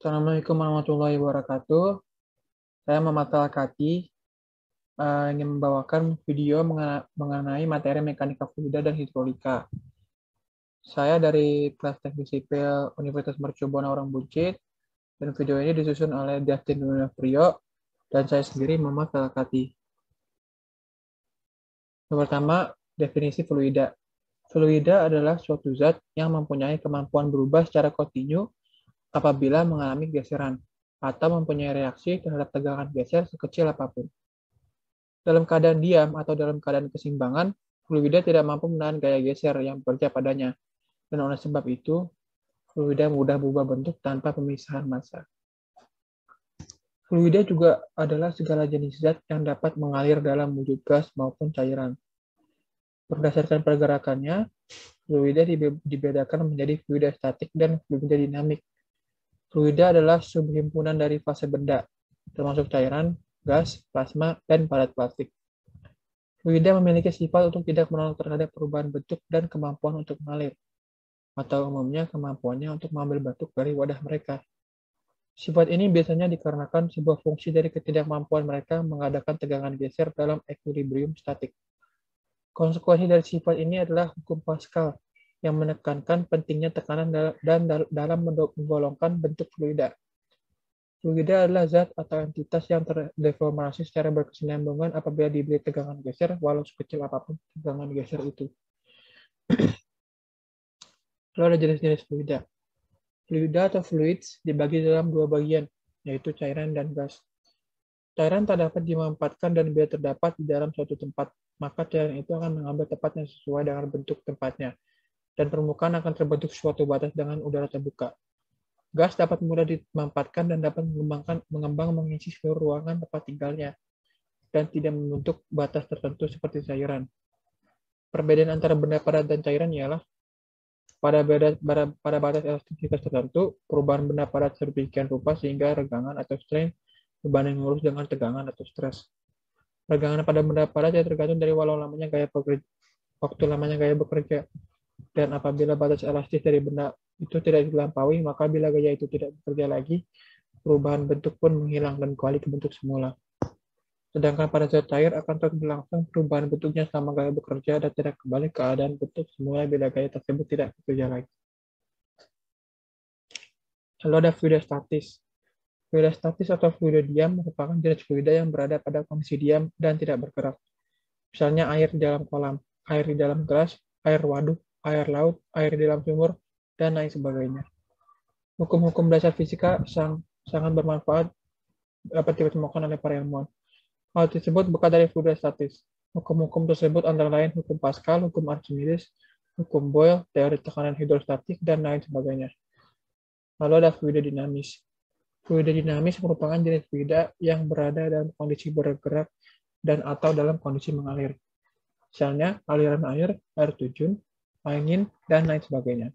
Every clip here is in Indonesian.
Assalamualaikum warahmatullahi wabarakatuh. Saya Muhammad Al-Kati ingin membawakan video mengenai materi mekanika fluida dan hidrolika. Saya dari kelas teknik sipil Universitas Mercubuana Orang Buncit, dan video ini disusun oleh Justin Prio dan saya sendiri Muhammad Al-Kati. Yang pertama, definisi fluida. Fluida adalah suatu zat yang mempunyai kemampuan berubah secara kontinu apabila mengalami geseran atau mempunyai reaksi terhadap tegangan geser sekecil apapun. Dalam keadaan diam atau dalam keadaan keseimbangan, fluida tidak mampu menahan gaya geser yang bekerja padanya, dan oleh sebab itu, fluida mudah berubah bentuk tanpa pemisahan massa. Fluida juga adalah segala jenis zat yang dapat mengalir dalam wujud gas maupun cairan. Berdasarkan pergerakannya, fluida dibedakan menjadi fluida statik dan fluida dinamik. Fluida adalah subhimpunan dari fase benda, termasuk cairan, gas, plasma, dan padat plastik. Fluida memiliki sifat untuk tidak menolak terhadap perubahan bentuk dan kemampuan untuk mengalir, atau umumnya kemampuannya untuk mengambil bentuk dari wadah mereka. Sifat ini biasanya dikarenakan sebuah fungsi dari ketidakmampuan mereka mengadakan tegangan geser dalam equilibrium statik. Konsekuensi dari sifat ini adalah hukum Pascal yang menekankan pentingnya tekanan dalam menggolongkan bentuk fluida. Fluida adalah zat atau entitas yang terdeformasi secara berkesinambungan apabila diberi tegangan geser, walau sekecil apapun tegangan geser itu. Lalu ada jenis-jenis fluida. Fluida atau fluids dibagi dalam dua bagian, yaitu cairan dan gas. Cairan tak dapat dimanfaatkan dan bila terdapat di dalam suatu tempat, maka cairan itu akan mengambil tempat yang sesuai dengan bentuk tempatnya, dan permukaan akan terbentuk suatu batas dengan udara terbuka. Gas dapat mudah dimanfaatkan dan dapat mengembang mengisi seluruh ruangan tempat tinggalnya, dan tidak membentuk batas tertentu seperti cairan. Perbedaan antara benda padat dan cairan ialah pada batas elastisitas tertentu, perubahan benda padat sedemikian rupa sehingga regangan atau strain berbanding lurus dengan tegangan atau stres. Regangan pada benda padat ya tergantung dari waktu lamanya gaya bekerja. Dan apabila batas elastis dari benda itu tidak dilampaui, maka bila gaya itu tidak bekerja lagi, perubahan bentuk pun menghilang dan kembali ke bentuk semula. Sedangkan pada zat cair akan terus berlangsung perubahan bentuknya selama gaya bekerja dan tidak kembali ke keadaan bentuk semula bila gaya tersebut tidak bekerja lagi. Lalu ada fluida statis. Fluida statis atau fluida diam merupakan jenis fluida yang berada pada kondisi diam dan tidak bergerak. Misalnya air di dalam kolam, air di dalam gelas, air waduk, air laut, air di dalam sumur, dan lain sebagainya. Hukum-hukum dasar fisika sangat bermanfaat dapat ditemukan oleh para ilmuwan. Hal tersebut bukan dari fluida statis. Hukum-hukum tersebut antara lain hukum Pascal, hukum Archimedes, hukum Boyle, teori tekanan hidrostatik, dan lain sebagainya. Lalu ada fluida dinamis. Fluida dinamis merupakan jenis fluida yang berada dalam kondisi bergerak dan atau dalam kondisi mengalir. Misalnya aliran air, air terjun, angin, dan lain sebagainya.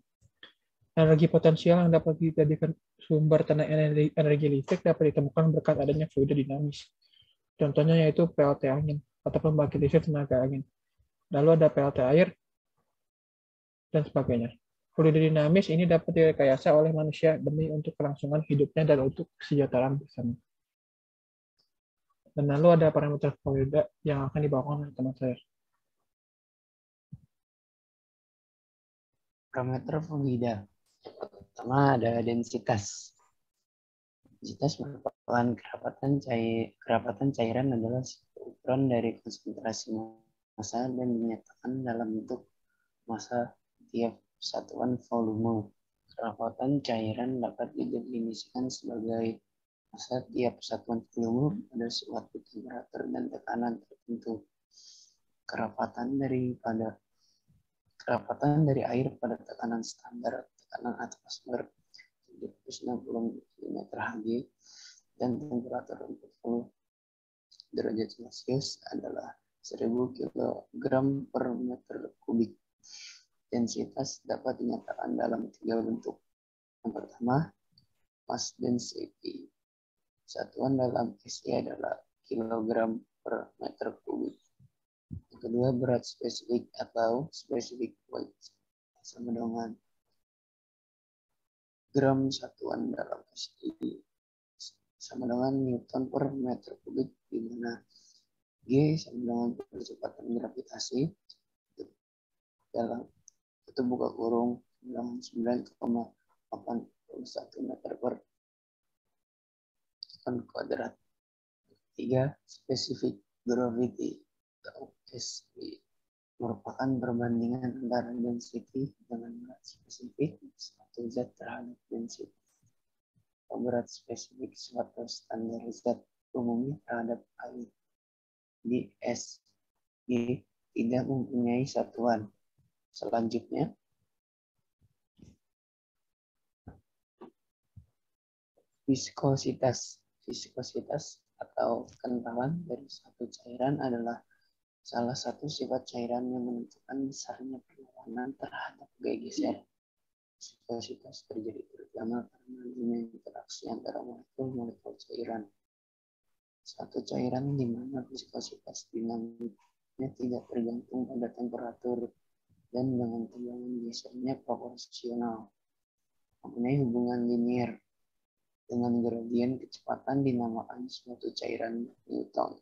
Energi potensial yang dapat dijadikan sumber tenaga energi listrik dapat ditemukan berkat adanya fluida dinamis. Contohnya yaitu PLT angin atau pembangkit listrik tenaga angin. Lalu ada PLT air dan sebagainya. Fluida dinamis ini dapat direkayasa oleh manusia demi untuk kelangsungan hidupnya dan untuk kesejahteraan bersama. Dan lalu ada parameter fluida yang akan dibawakan oleh teman saya. Parameter fluida. Pertama ada densitas. Densitas merupakan kerapatan cairan adalah ukuran dari konsentrasi massa dan dinyatakan dalam bentuk massa tiap satuan volume. Kerapatan cairan dapat didefinisikan sebagai massa tiap satuan volume pada suatu temperatur dan tekanan tertentu. Kerapatan dari air pada tekanan standar tekanan atmosfer 760 mm/Hg dan temperatur 40 derajat Celcius adalah 1000 kg per meter kubik. Densitas dapat dinyatakan dalam 3 bentuk. Yang pertama, mass density. Satuan dalam SI adalah kilogram per meter kubik. Yang kedua, berat spesifik atau specific weight sama dengan gram satuan dalam SI sama dengan Newton per meter kubik, di mana G sama dengan percepatan gravitasi dalam itu buka kurung 9,81 meter per ton kuadrat. 3. Specific gravity atau SI merupakan perbandingan antara density dengan berat spesifik suatu zat terhadap density atau berat spesifik suatu standar zat umumnya terhadap air. Di SG tidak mempunyai satuan. Selanjutnya, viskositas. Viskositas atau kentalan dari suatu cairan adalah salah satu sifat cairan yang menentukan besarnya perlawanan terhadap gaya geser. Viskositas terjadi terutama karena adanya interaksi antara molekul cairan. Suatu cairan di mana viskositas dinamiknya tidak tergantung pada temperatur dan dengan tegangan gesernya proporsional, mempunyai hubungan linier dengan gradien kecepatan dinamakan suatu cairan Newton.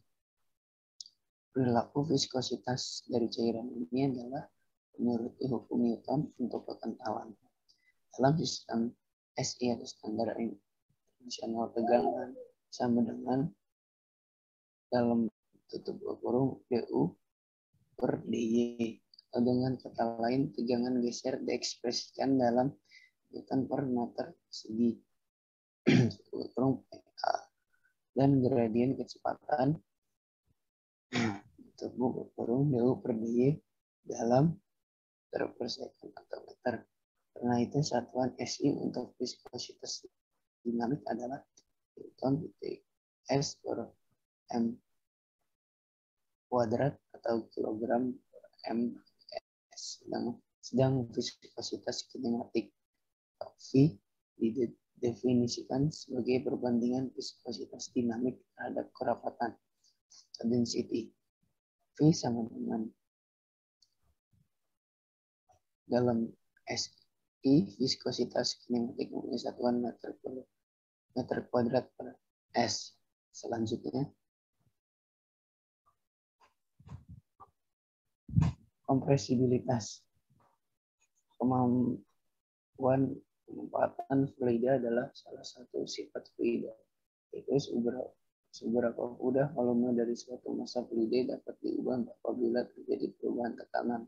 Perilaku viskositas dari cairan ini adalah menuruti hukum Newton untuk kekentalan. Dalam sistem SI atau standar internasional tegangan sama dengan dalam tutup kurung du per dy, atau dengan kata lain tegangan geser diekspresikan dalam Newton per meter persegi kurung PK, dan gradien kecepatan tubuh kurung du per dy dalam meter per second atau meter. Karena itu satuan SI untuk viskositas dinamik adalah Newton S per M kuadrat atau kilogram per M S. Sedang viskositas kinematik V didefinisikan sebagai perbandingan viskositas dinamik terhadap kerapatan density. V sama dengan dalam SI viskositas kinematik mempunyai satuan meter kuadrat per S. Selanjutnya, kompresibilitas. Kemampuan penempatan fluida adalah salah satu sifat fluida, yaitu seberapa mudah volume dari suatu massa fluida dapat diubah apabila terjadi perubahan tekanan.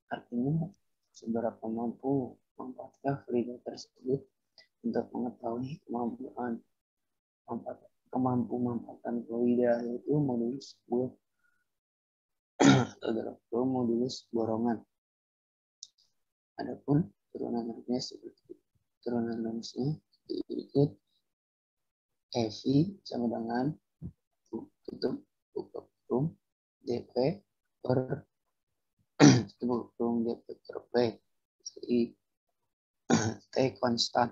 Artinya, seberapa mampu memanfaatkan fluida tersebut. Untuk mengetahui kemampuan fluida, yaitu modulus atau modulus borongan. Adapun turunan rumusnya seperti turunan rumusnya berikut. EV sama dengan tutup buka kurung dp per tutup kurung dp per p. Jadi T konstan.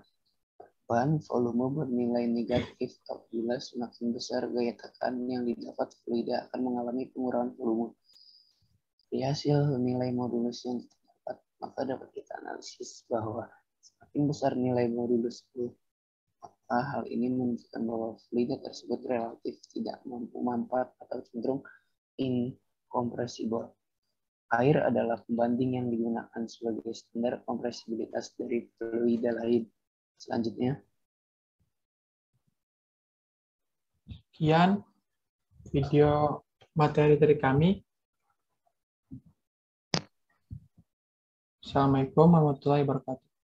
Bahan volume bernilai negatif apabila semakin besar gaya tekan yang didapat fluida akan mengalami pengurangan volume. Dari hasil nilai modulus yang didapat, maka dapat kita analisis bahwa semakin besar nilai modulus itu, maka hal ini menunjukkan bahwa fluida tersebut relatif tidak mampu manfaat atau cenderung incompressible. Air adalah pembanding yang digunakan sebagai standar kompresibilitas dari fluida lain. Selanjutnya, sekian video materi dari kami. Assalamualaikum warahmatullahi wabarakatuh.